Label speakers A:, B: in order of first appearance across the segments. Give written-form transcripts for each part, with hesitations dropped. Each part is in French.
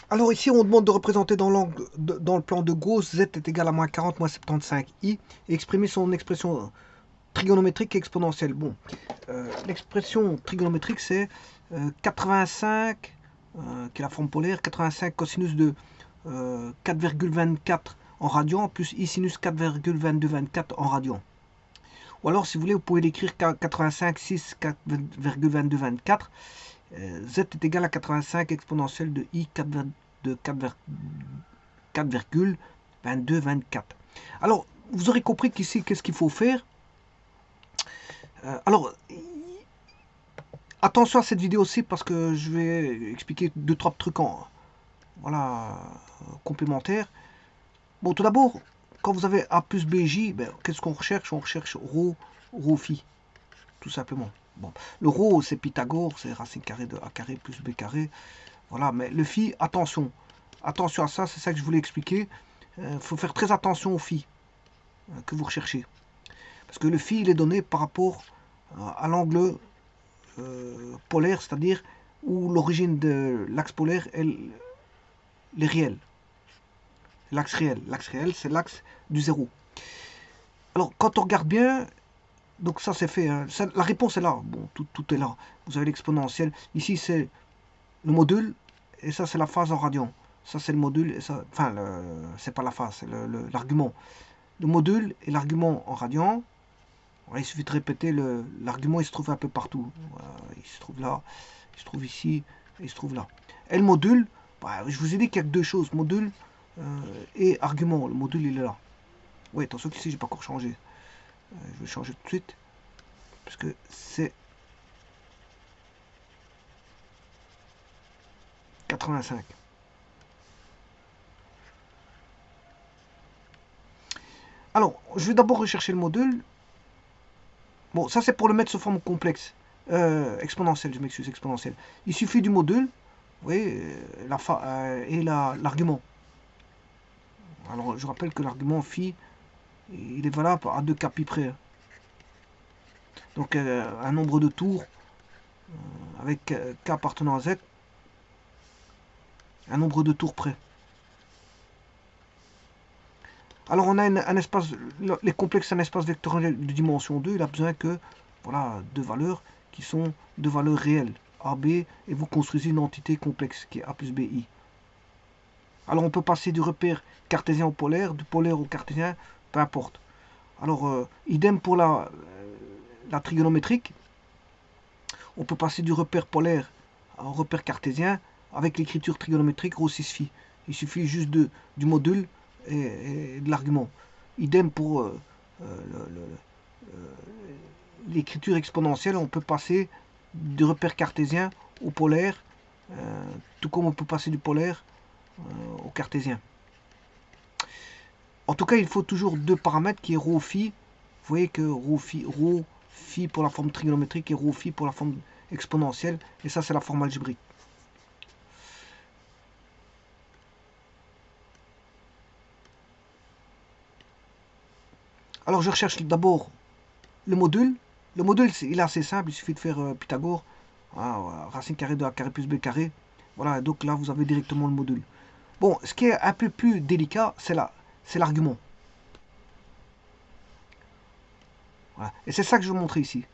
A: Alors ici, on demande de représenter dans l'angle, dans le plan de gauche, z est égal à moins 40, moins 75i, et exprimer son expression trigonométrique et exponentielle. Bon, l'expression trigonométrique, c'est 85, qui est la forme polaire, 85 cosinus de 4,24 en radian, plus i sinus 4,2224 en radian. Ou alors, si vous voulez, vous pouvez l'écrire 85, 6, 4,2224. Z est égal à 85 exponentielle de i 4,2224. Alors, vous aurez compris qu'ici, qu'est-ce qu'il faut faire. Alors, attention à cette vidéo aussi parce que je vais expliquer 2-3 trucs voilà, complémentaires. Bon, tout d'abord, quand vous avez A plus BJ, ben, qu'est-ce qu'on recherche? On recherche ρ phi, tout simplement. Bon, le ρ, c'est Pythagore, c'est racine carrée de A carré plus B carré. Voilà, mais le phi, attention. Attention à ça, c'est ça que je voulais expliquer. Il faut faire très attention au phi que vous recherchez. Parce que le phi, il est donné par rapport à l'angle polaire, c'est-à-dire où l'origine de l'axe polaire est réel. L'axe réel. L'axe réel, c'est l'axe du zéro. Alors, quand on regarde bien, donc ça c'est fait. Hein. Ça, la réponse est là. Bon, tout est là. Vous avez l'exponentielle. Ici, c'est le module. Et ça, c'est la phase en radian. Ça, c'est le module. Et ça, enfin, c'est pas la phase, c'est l'argument. Le module et l'argument en radian. Il suffit de répéter. L'argument, il se trouve un peu partout. Voilà, il se trouve là. Il se trouve ici. Et il se trouve là. Et le module, bah, je vous ai dit qu'il n'y a que deux choses. Module et argument. Le module, il est là. Oui, attention qu'ici, j'ai pas encore changé. Je vais changer tout de suite. Parce que c'est 85. Alors, je vais d'abord rechercher le module. Bon, ça c'est pour le mettre sous forme complexe. Exponentielle, je m'excuse, exponentielle. Il suffit du module, vous voyez, et l'argument. Alors, je rappelle que l'argument phi, il est valable à 2 cas pi près. Donc, un nombre de tours avec k appartenant à z, un nombre de tours près. Alors, on a un espace, les complexes, un espace vectoriel de dimension 2, il a besoin que, voilà, deux valeurs qui sont deux valeurs réelles, a, b, et vous construisez une entité complexe qui est a plus bi. Alors, on peut passer du repère cartésien au polaire, du polaire au cartésien, peu importe. Alors, idem pour la trigonométrique, on peut passer du repère polaire au repère cartésien avec l'écriture trigonométrique ρ 6 phi. Il suffit juste du module et de l'argument. Idem pour l'écriture exponentielle, on peut passer du repère cartésien au polaire, tout comme on peut passer du polaire au cartésien. En tout cas, il faut toujours deux paramètres qui est ρ phi. Vous voyez que ρ phi pour la forme trigonométrique et ρ phi pour la forme exponentielle. Et ça, c'est la forme algébrique. Alors, je recherche d'abord le module. Le module, il est assez simple. Il suffit de faire Pythagore. Voilà, racine carrée de a carré plus b carré. Voilà, donc là, vous avez directement le module. Bon, ce qui est un peu plus délicat, c'est l'argument. Voilà. Et c'est ça que je veux montrer ici.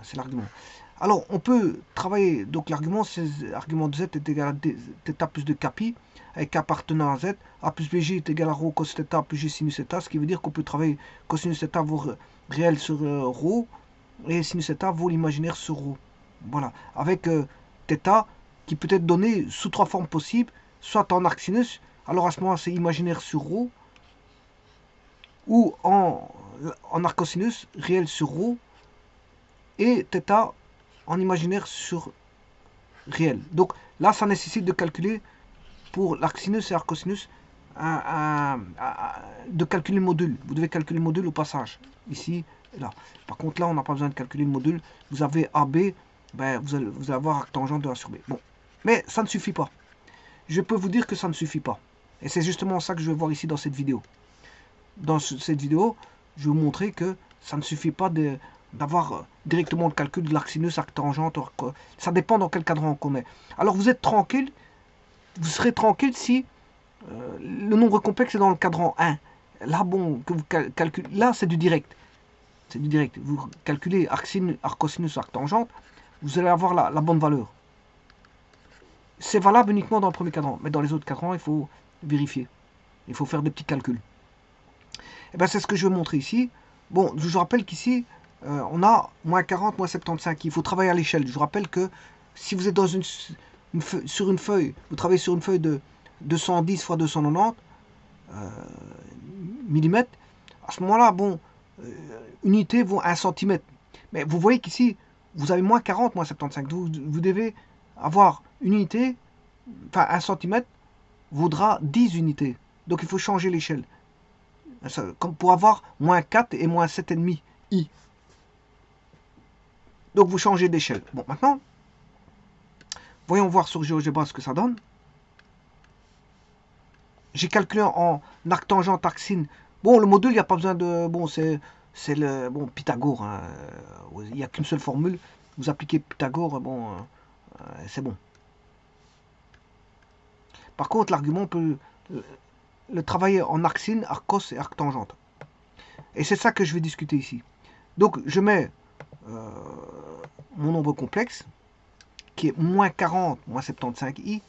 A: C'est l'argument. Alors, on peut travailler, donc l'argument, c'est l'argument de z est égal à θ plus de kpi, avec k appartenant à z, a plus bj est égal à ρ cos θ plus j sinus θ, ce qui veut dire qu'on peut travailler cosinus θ vaut réel sur ρ, et sinus θ vaut l'imaginaire sur ρ. Voilà, avec θ qui peut être donné sous trois formes possibles, soit en arc sinus, alors à ce moment c'est imaginaire sur ρ, ou en arc cosinus, réel sur ρ, et θ en imaginaire sur réel. Donc là, ça nécessite de calculer pour l'arcsinus et l'arcosinus de calculer le module. Vous devez calculer le module au passage, ici et là. Par contre, là, on n'a pas besoin de calculer le module. Vous avez AB, ben, vous allez avoir arctangente de A sur B. Bon, mais ça ne suffit pas. Je peux vous dire que ça ne suffit pas. Et c'est justement ça que je vais voir ici dans cette vidéo. Dans cette vidéo, je vais vous montrer que ça ne suffit pas d'avoir directement le calcul de l'arc sinus, arc tangente. Ça dépend dans quel cadran on met. Alors vous êtes tranquille, vous serez tranquille si le nombre complexe est dans le cadran 1. Là, bon, que vous calculez, là, c'est du direct. C'est du direct. Vous calculez arc cosinus, arc tangente, vous allez avoir la bonne valeur. C'est valable uniquement dans le premier cadran, mais dans les autres cadrans, il faut vérifier. Il faut faire des petits calculs. Et bien, c'est ce que je vais montrer ici. Bon, je vous rappelle qu'ici, on a moins 40, moins 75. Il faut travailler à l'échelle. Je vous rappelle que si vous êtes dans sur une feuille, vous travaillez sur une feuille de 210 x 290 mm, à ce moment-là, bon, unité vaut 1 cm. Mais vous voyez qu'ici, vous avez moins 40, moins 75. Vous devez avoir une unité, enfin 1 cm, vaudra 10 unités. Donc il faut changer l'échelle. Comme pour avoir moins 4 et moins 7,5 i. Donc vous changez d'échelle. Bon, maintenant, voyons voir sur GeoGebra ce que ça donne. J'ai calculé en arc tangente, arc sin. Bon, le module, il n'y a pas besoin de... Bon, c'est le... Bon, Pythagore. Hein. Il n'y a qu'une seule formule. Vous appliquez Pythagore, bon, c'est bon. Par contre, l'argument, on peut le travailler en arc sin, arc cos et arc tangente. Et c'est ça que je vais discuter ici. Donc, je mets mon nombre complexe, qui est moins 40, moins 75i.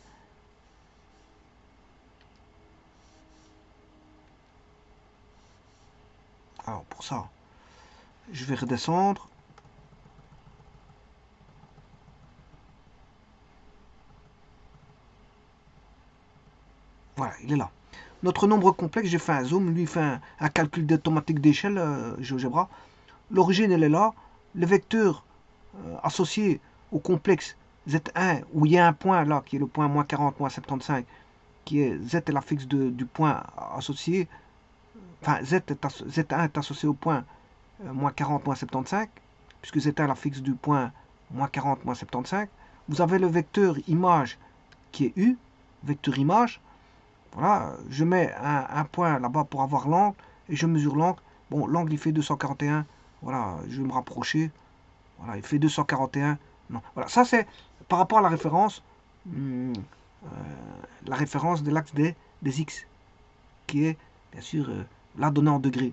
A: Alors, pour ça, je vais redescendre. Voilà, il est là. Notre nombre complexe, j'ai fait un zoom, lui fait un calcul automatique d'échelle, GeoGebra. L'origine, elle est là. Le vecteur associé au complexe Z1, où il y a un point là, qui est le point moins 40, moins 75, qui est Z est l'affixe du point associé. Enfin, Z1 est associé au point moins 40, moins 75, puisque Z1 est l'affixe du point moins 40, moins 75. Vous avez le vecteur image qui est U, vecteur image. Voilà, je mets un point là-bas pour avoir l'angle et je mesure l'angle. Bon, l'angle il fait 241. Voilà, je vais me rapprocher. Voilà, il fait 241. Non, voilà, ça c'est par rapport à la référence de l'axe des X, qui est bien sûr là donné en degrés.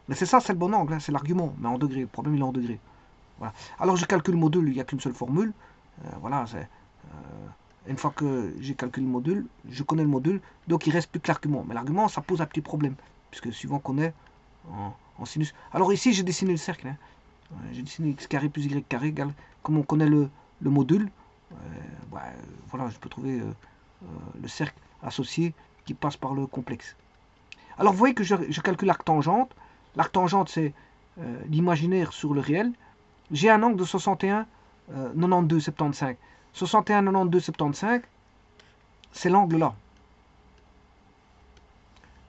A: Mais c'est ça, c'est le bon angle, hein, c'est l'argument, mais en degrés. Le problème il est en degrés. Voilà. Alors je calcule le module, il n'y a qu'une seule formule. Voilà, c'est. Une fois que j'ai calculé le module, je connais le module, donc il ne reste plus que l'argument. Mais l'argument, ça pose un petit problème, puisque suivant qu'on est en sinus. Alors ici, j'ai dessiné le cercle. Hein. J'ai dessiné x carré plus y carré égale, comme on connaît le module, voilà, je peux trouver le cercle associé qui passe par le complexe. Alors vous voyez que je calcule l'arc tangente. L'arc tangente, c'est l'imaginaire sur le réel. J'ai un angle de 61, 92, 75. 61, 92, 75, c'est l'angle là.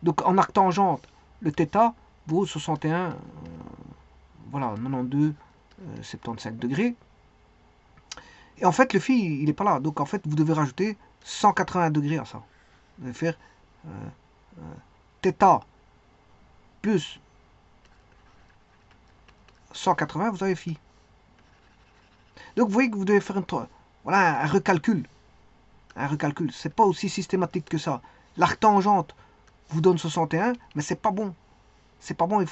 A: Donc en arc tangente, le θ vaut 61, voilà, 92, 75 degrés. Et en fait, le phi, il n'est pas là. Donc en fait, vous devez rajouter 180 degrés à ça. Vous devez faire θ plus 180, vous avez phi. Donc vous voyez que vous devez faire voilà, un recalcul. Un recalcul. C'est pas aussi systématique que ça. L'arc tangente vous donne 61, mais c'est pas bon. C'est pas bon,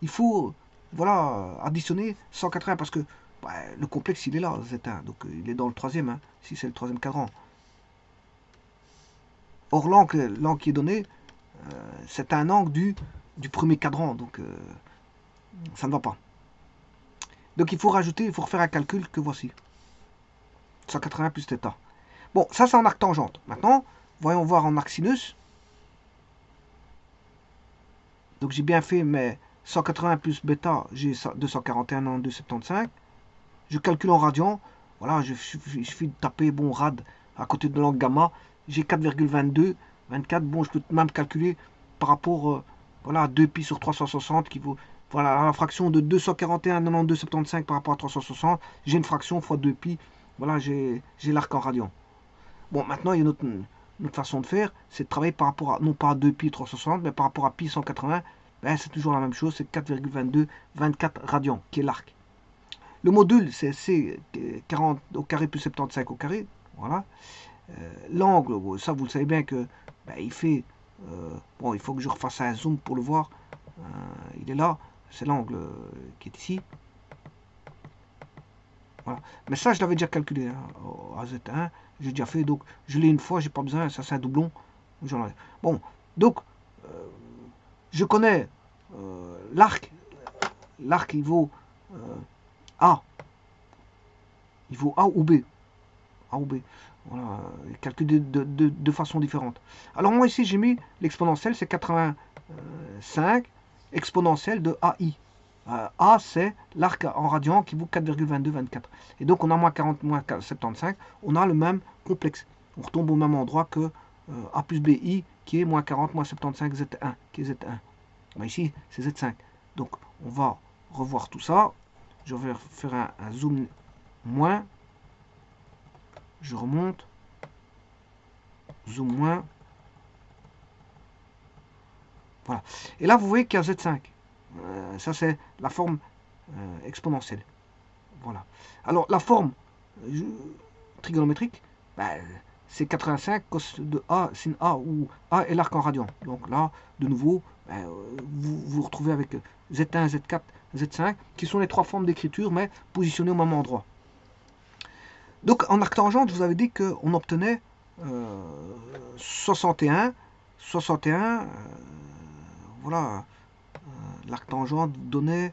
A: il faut voilà, additionner 180 parce que le complexe il est là, Z1, donc il est dans le troisième, hein, si c'est le troisième cadran. Or l'angle qui est donné, c'est un angle du premier cadran, donc ça ne va pas. Donc il faut rajouter, il faut refaire un calcul que voici. 180 plus θ. Bon, ça c'est en arc tangente. Maintenant, voyons voir en arc sinus. Donc j'ai bien fait mes 180 plus bêta, j'ai 241 en 275. Je calcule en radian. Voilà, il suffit de taper bon rad à côté de l'angle gamma. J'ai 4,22, 24. Bon, je peux même calculer par rapport voilà, à 2pi sur 360 qui vaut voilà, la fraction de 241 92 75 par rapport à 360. J'ai une fraction fois 2pi. Voilà, j'ai l'arc en radian. Bon, maintenant, il y a une autre façon de faire, c'est de travailler par rapport à, non pas à 2pi 360, mais par rapport à pi 180. Ben, c'est toujours la même chose, c'est 4,22, 24 radians, qui est l'arc. Le module, c'est 40 au carré plus 75 au carré. Voilà. L'angle, bon, ça vous le savez bien que ben, il fait... bon, il faut que je refasse un zoom pour le voir. Il est là, c'est l'angle qui est ici. Voilà. Mais ça, je l'avais déjà calculé hein, à Z1. J'ai déjà fait, donc je l'ai une fois, j'ai pas besoin, ça c'est un doublon. Bon, donc, je connais l'arc. L'arc, il vaut A. Il vaut A ou B. A ou B. Voilà, calculé de façon différente. Alors moi ici, j'ai mis l'exponentielle, c'est 85 exponentielle de AI. A, c'est l'arc en radian qui vaut 4,2224. Et donc, on a moins 40, moins 75. On a le même complexe. On retombe au même endroit que A plus BI, qui est moins 40, moins 75, Z1, qui est Z1. Ben, ici, c'est Z5. Donc, on va revoir tout ça. Je vais faire un zoom moins. Je remonte. Zoom moins. Voilà. Et là, vous voyez qu'il y a Z5. Ça, c'est la forme exponentielle. Voilà. Alors, la forme trigonométrique, ben, c'est 85 cos de A sin A, où A est l'arc en radian. Donc là, de nouveau, ben, vous vous retrouvez avec Z1, Z4, Z5, qui sont les trois formes d'écriture, mais positionnées au même endroit. Donc, en arc tangente, je vous avais dit qu'on obtenait 61, voilà, l'arc tangente donnait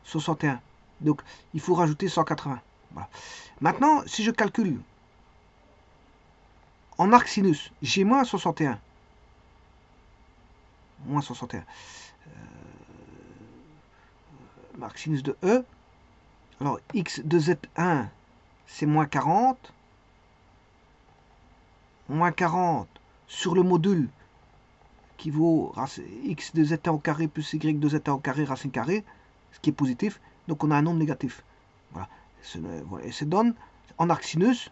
A: 61. Donc, il faut rajouter 180. Voilà. Maintenant, si je calcule en arc sinus, j'ai moins 61. Moins 61. Arc sinus de E. Alors, x de Z1, c'est moins 40. Moins 40 sur le module qui vaut x de Z1 au carré plus y de Z1 au carré racine carrée, ce qui est positif. Donc, on a un nombre négatif. Voilà. Et ça donne, en arc sinus,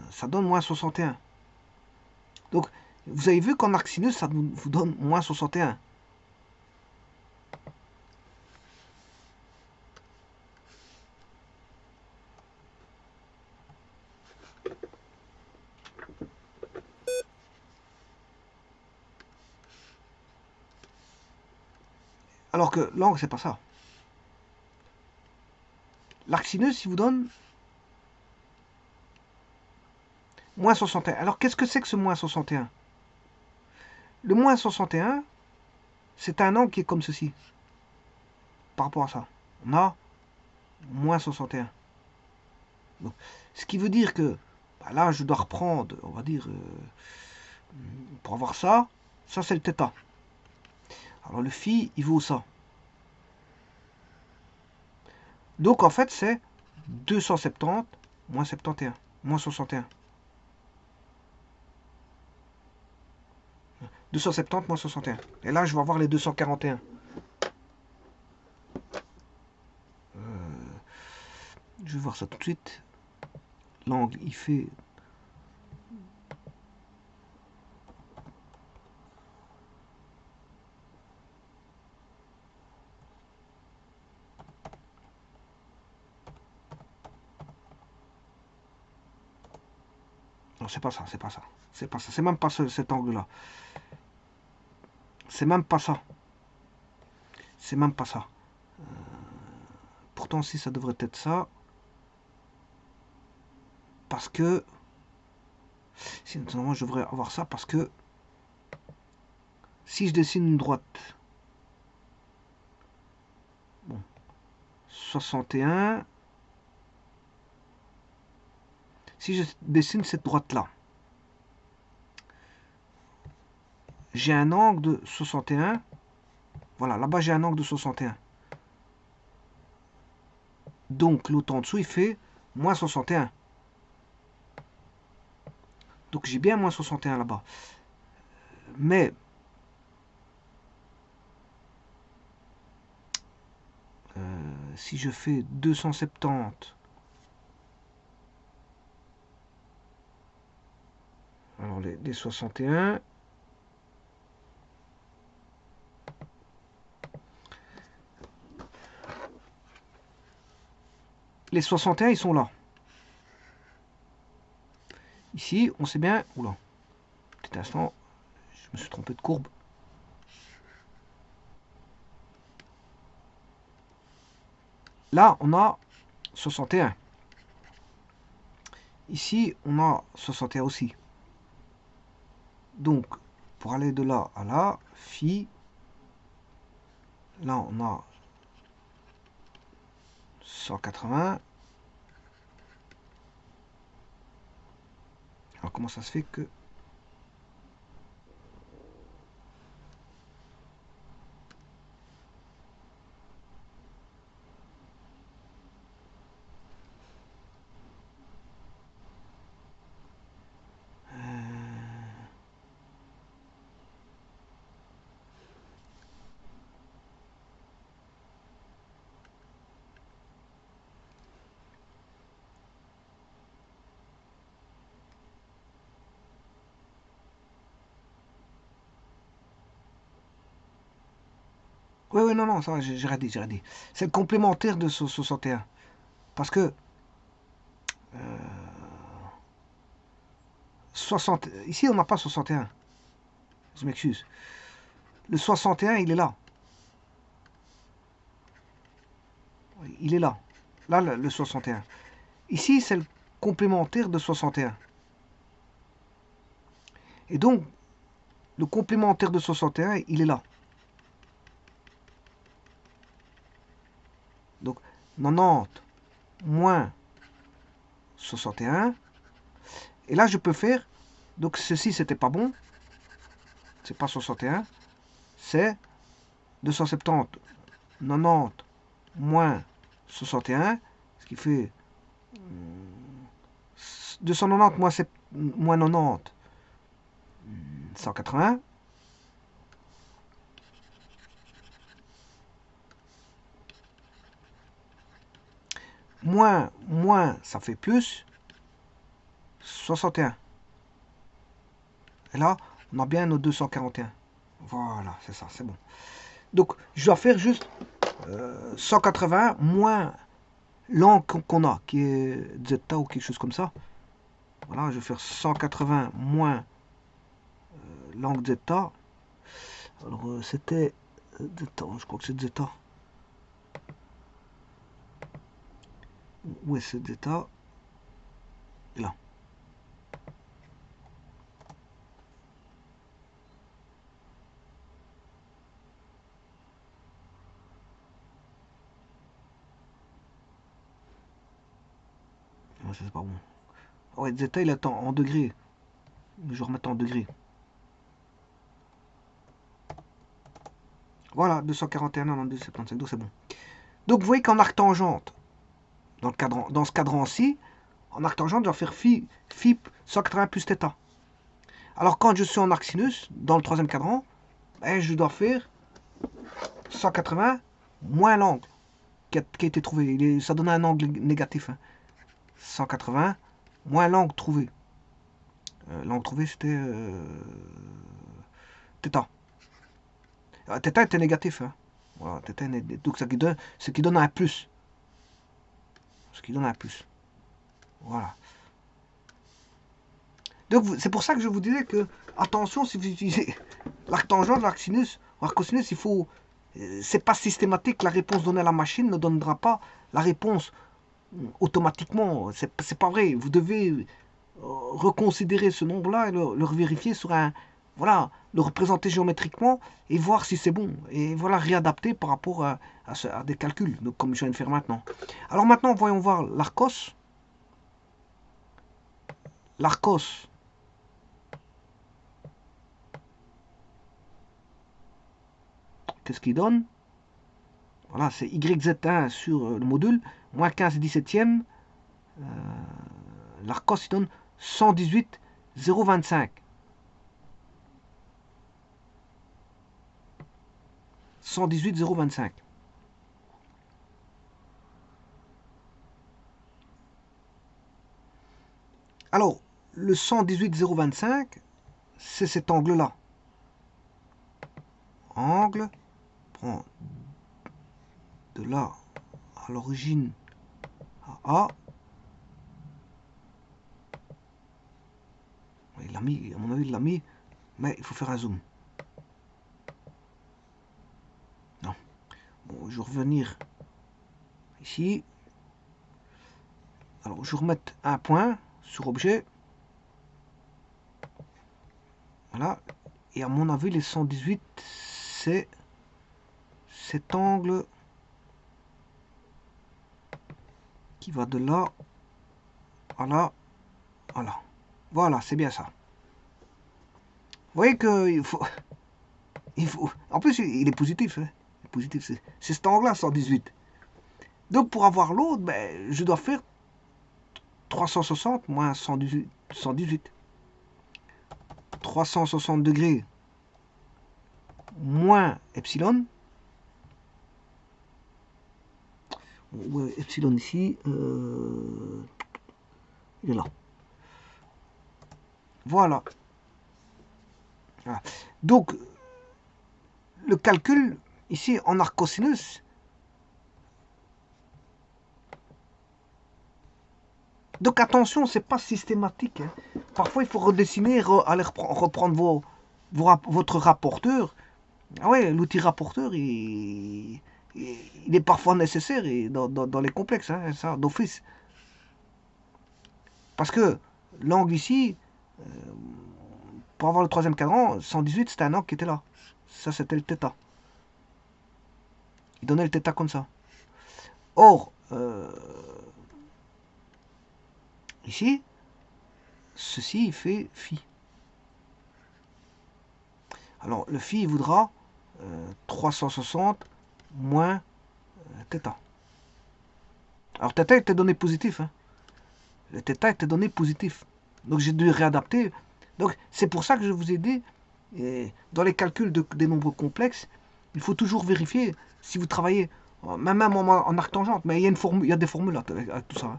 A: ça donne moins 61. Donc, vous avez vu qu'en arc sinus, ça vous donne moins 61. Alors que l'angle, c'est pas ça. L'arc sinus, il vous donne moins 61. Alors, qu'est-ce que c'est que ce moins 61? Le moins 61, c'est un angle qui est comme ceci. Par rapport à ça. On a moins 61. Donc, ce qui veut dire que bah là, je dois reprendre, on va dire, pour avoir ça, ça c'est le θ. Alors le phi, il vaut ça. Donc en fait, c'est 270 moins 71, moins 61. 270 moins 61. Et là, je vais avoir les 241. Je vais voir ça tout de suite. L'angle, il fait... Non, c'est pas ça, c'est pas ça. C'est pas ça. C'est même pas cet angle-là. C'est même pas ça. C'est même pas ça. Pourtant, si ça devrait être ça. Parce que... Si, normalement, je devrais avoir ça parce que... Si je dessine une droite... Bon. 61... Si je dessine cette droite-là, j'ai un angle de 61. Voilà, là-bas j'ai un angle de 61. Donc l'autre en dessous, il fait moins 61. Donc j'ai bien moins 61 là-bas. Mais si je fais 270, alors les 61, les 61 ils sont là. ici, on sait bien... Oula, petit instant, je me suis trompé de courbe. Là, on a 61. Ici, on a 61 aussi. Donc, pour aller de là à là, phi, là, on a 180. Alors, comment ça se fait que... Oui, oui, non, non, ça, j'ai radé, j'ai radé. C'est le complémentaire de 61. Parce que 60... Ici, on n'a pas 61. Je m'excuse. Le 61, il est là. Il est là. Là, le 61. Ici, c'est le complémentaire de 61. Et donc, le complémentaire de 61, il est là. Donc, 90 moins 61. Et là, je peux faire... Donc, ceci, c'était pas bon. C'est pas 61. C'est 270. 90 moins 61. Ce qui fait 290 moins 90. 180. Moins, ça fait plus 61. Et là, on a bien nos 241. Voilà, c'est ça, c'est bon. Donc, je dois faire juste 180 moins l'angle qu'on a, qui est zeta ou quelque chose comme ça. Voilà, je vais faire 180 moins l'angle zeta. Alors, c'était zeta, je crois que c'est zeta. Où est ce zeta? Là. Non, c'est pas bon. Ouais, zeta, il est en degrés. Je vais remettre en degrés. Voilà, 241, 92, 75, donc c'est bon. Donc vous voyez qu'en arc tangente, dans ce cadran-ci, en arc tangente, je dois faire phi 180 plus θ. Alors quand je suis en arc sinus, dans le troisième cadran, ben, je dois faire 180 moins l'angle qui a été trouvé. Ça donnait un angle négatif. Hein. 180 moins l'angle trouvé. L'angle trouvé, c'était θ. θ était négatif. Hein. Voilà, θ est négatif. Donc ce qui donne un plus. Ce qui donne un plus. Voilà. Donc c'est pour ça que je vous disais que, attention, si vous utilisez l'arc tangent, l'arc sinus, l'arc cosinus, il faut... C'est pas systématique, la réponse donnée à la machine ne donnera pas la réponse automatiquement. C'est pas vrai. Vous devez reconsidérer ce nombre-là et le vérifier sur un... Voilà, le représenter géométriquement et voir si c'est bon. Et voilà, réadapter par rapport à des calculs, donc, comme je viens de faire maintenant. Alors maintenant, voyons voir l'Arcos. L'Arcos, qu'est-ce qu'il donne? Voilà, c'est YZ1 sur le module, moins 15 17e. L'Arcos, il donne 118,025. 118,025. Alors, le 118,025, c'est cet angle-là. Angle, prend de là à l'origine à A. Il l'a mis, à mon avis, il l'a mis, mais il faut faire un zoom. Non. Bon, je vais revenir ici. Alors, je vais remettre un point sur objet. Voilà. Et à mon avis, les 118, c'est cet angle qui va de là à là, à là. Voilà, c'est bien ça. Vous voyez qu'il faut... En plus, il est positif. Hein. Il est positif, c'est cet angle-là, 118. Donc, pour avoir l'autre, ben, je dois faire 360 moins 118. 360 degrés moins epsilon. Ouais, epsilon ici. Il est là. Voilà. Voilà. Donc, le calcul, ici, en arc-cosinus, donc attention, c'est pas systématique. Hein. Parfois, il faut redessiner, aller reprendre votre rapporteur. Ah ouais, l'outil rapporteur, il est parfois nécessaire dans les complexes, hein, ça, d'office. Parce que l'angle ici, pour avoir le troisième cadran, 118, c'était un angle qui était là. Ça, c'était le θ. Il donnait le θ comme ça. Or, ici, ceci, il fait phi. Alors, le phi, il voudra 360 moins θ. Alors, θ était donné positif. Hein. Le θ était donné positif. Donc, j'ai dû réadapter. Donc, c'est pour ça que je vous ai dit, dans les calculs des nombres complexes, il faut toujours vérifier si vous travaillez, même en arctangente, mais il y a des formules avec tout ça. Hein.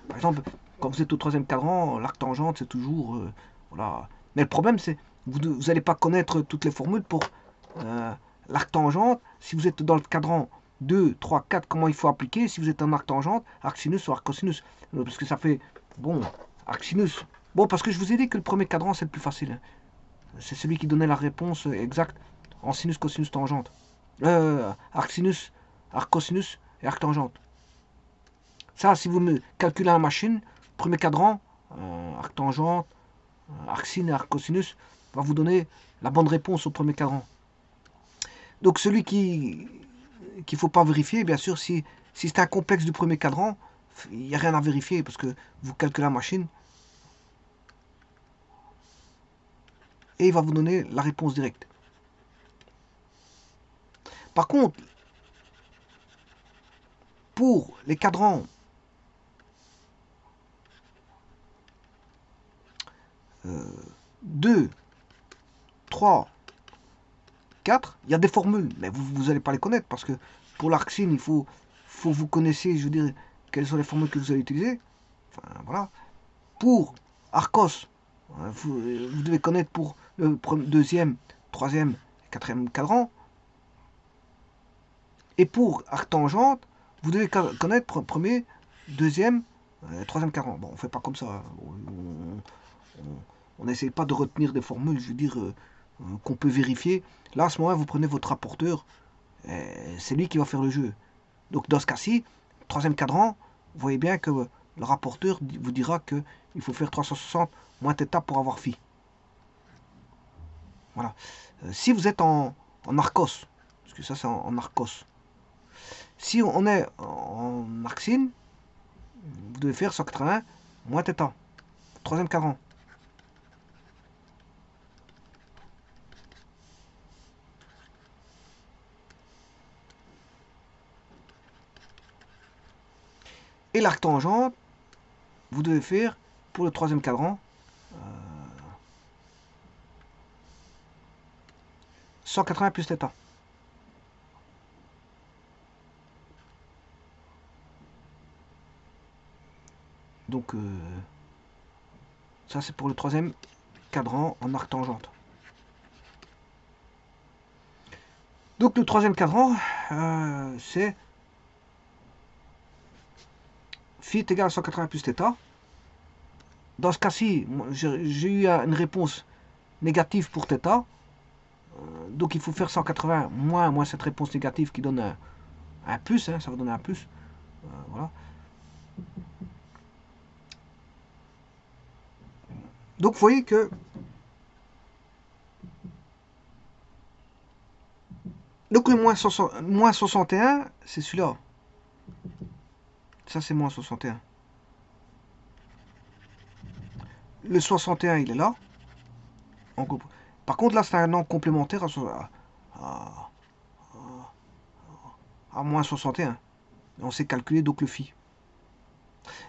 A: Par exemple, quand vous êtes au troisième cadran, l'arctangente, c'est toujours... voilà. Mais le problème, c'est vous n'allez pas connaître toutes les formules pour l'arctangente. Si vous êtes dans le cadran 2, 3, 4, comment il faut appliquer. Si vous êtes en arctangente, arcsinus ou arccosinus. Parce que ça fait... Bon, arcsinus. Bon, parce que je vous ai dit que le premier cadran, c'est le plus facile. Hein. C'est celui qui donnait la réponse exacte en sinus, cosinus, tangente. Arcsinus, arccosinus et arctangente. Ça, si vous me calculez en machine, premier cadran, arctangente, arcsine et arccosinus, va vous donner la bonne réponse au premier cadran. Donc celui qu'il ne faut pas vérifier, bien sûr, si c'est un complexe du premier cadran, il n'y a rien à vérifier parce que vous calculez en machine et il va vous donner la réponse directe. Par contre, pour les cadrans 2, 3, 4, il y a des formules, mais vous n'allez pas les connaître parce que pour l'arcsine, il faut vous connaissiez, je veux dire, quelles sont les formules que vous allez utiliser. Enfin, voilà. Pour Arcos, vous devez connaître pour le deuxième, troisième, quatrième cadran. Et pour arctangente, vous devez connaître premier, deuxième, troisième cadran. Bon, on ne fait pas comme ça. On n'essaye pas de retenir des formules, je veux dire, qu'on peut vérifier. Là, à ce moment-là, vous prenez votre rapporteur, c'est lui qui va faire le jeu. Donc, dans ce cas-ci, troisième cadran, vous voyez bien que le rapporteur vous dira qu'il faut faire 360 moins θ pour avoir phi. Voilà. Si vous êtes en arcos, parce que ça c'est en arcos, si on est en arcsine, vous devez faire 180 moins θ. Troisième cadran. Et l'arctangente, vous devez faire pour le troisième cadran 180 plus θ. Donc ça c'est pour le troisième cadran en arctangente. Donc le troisième cadran, c'est phi est égal à 180 plus θ. Dans ce cas-ci, j'ai eu une réponse négative pour θ. Donc il faut faire 180 moins cette réponse négative qui donne un plus, hein, ça va donner un plus. Voilà. Donc vous voyez que donc le moins 61, c'est celui-là. Ça c'est moins 61. Le 61, il est là. Par contre, là, c'est un angle complémentaire à, à moins 61. On sait calculer donc le phi.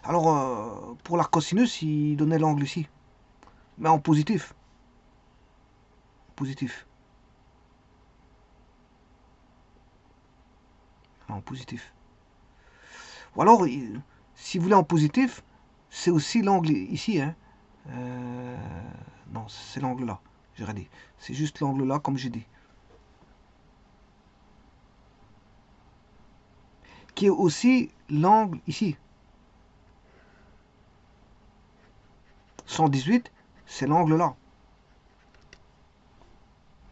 A: Alors, pour la cosinus, il donnait l'angle ici. Mais en positif. Positif. En positif. Ou alors, si vous voulez en positif, c'est aussi l'angle ici. Hein. Non, c'est l'angle là. J'ai dit. C'est juste l'angle là, comme j'ai dit. Qui est aussi l'angle ici. 118, c'est l'angle là.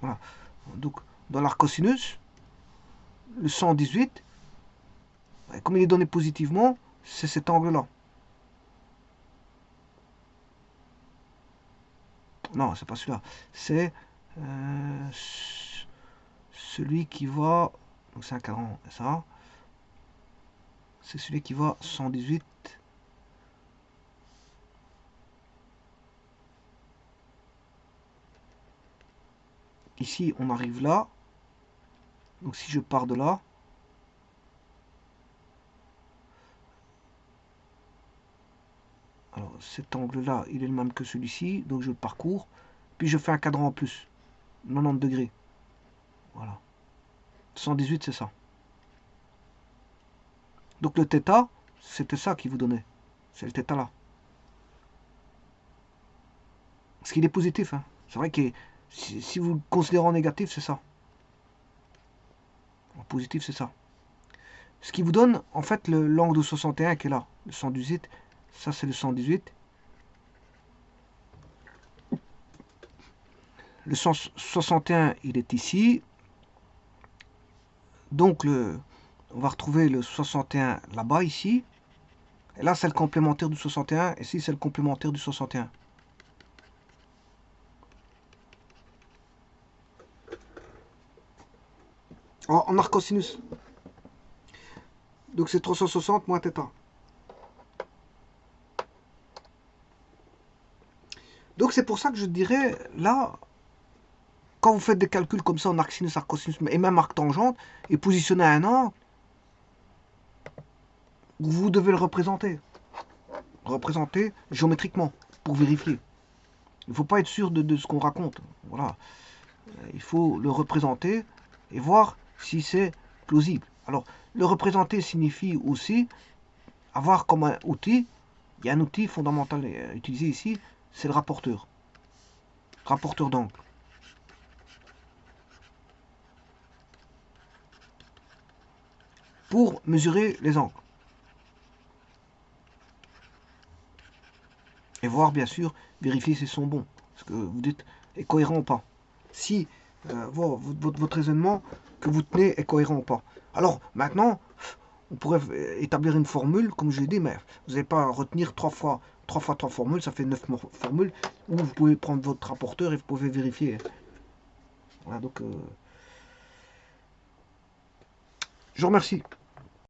A: Voilà. Donc, dans l'arc cosinus, le 118, comme il est donné positivement, c'est cet angle-là. Non, c'est pas celui-là. C'est celui qui va... Donc c'est un cadran, ça. C'est celui qui va 118. Ici, on arrive là. Donc si je pars de là, alors cet angle-là, il est le même que celui-ci, donc je le parcours. Puis je fais un cadran en plus, 90 degrés. Voilà. 118, c'est ça. Donc le θ, c'était ça qui vous donnait. C'est le θ là. Parce qu'il est positif. Hein. C'est vrai que si vous le considérez en négatif, c'est ça. En positif, c'est ça. Ce qui vous donne, en fait, l'angle de 61 qui est là. Le 118. Ça, c'est le 118. Le 161, il est ici. Donc, on va retrouver le 61 là-bas, ici. Et là, c'est le complémentaire du 61. Et ici, c'est le complémentaire du 61. En arc cosinus. Donc, c'est 360 moins θ. Donc, c'est pour ça que je dirais, là, quand vous faites des calculs comme ça en arc sinus, arc cosinus, et même arc tangente, et positionnez un angle, vous devez le représenter. Représenter géométriquement, pour vérifier. Il ne faut pas être sûr de ce qu'on raconte. Voilà. Il faut le représenter et voir si c'est plausible. Alors, le représenter signifie aussi avoir comme un outil, il y a un outil fondamental utilisé ici, c'est le rapporteur. Rapporteur d'angle. Pour mesurer les angles. Et voir, bien sûr, vérifier s'ils sont bons. Ce que vous dites est cohérent ou pas. Si votre raisonnement que vous tenez est cohérent ou pas. Alors, maintenant, on pourrait établir une formule, comme je l'ai dit, mais vous n'allez pas retenir 3 fois 3 formules, ça fait 9 formules, où vous pouvez prendre votre rapporteur et vous pouvez vérifier. Voilà, donc, je vous remercie.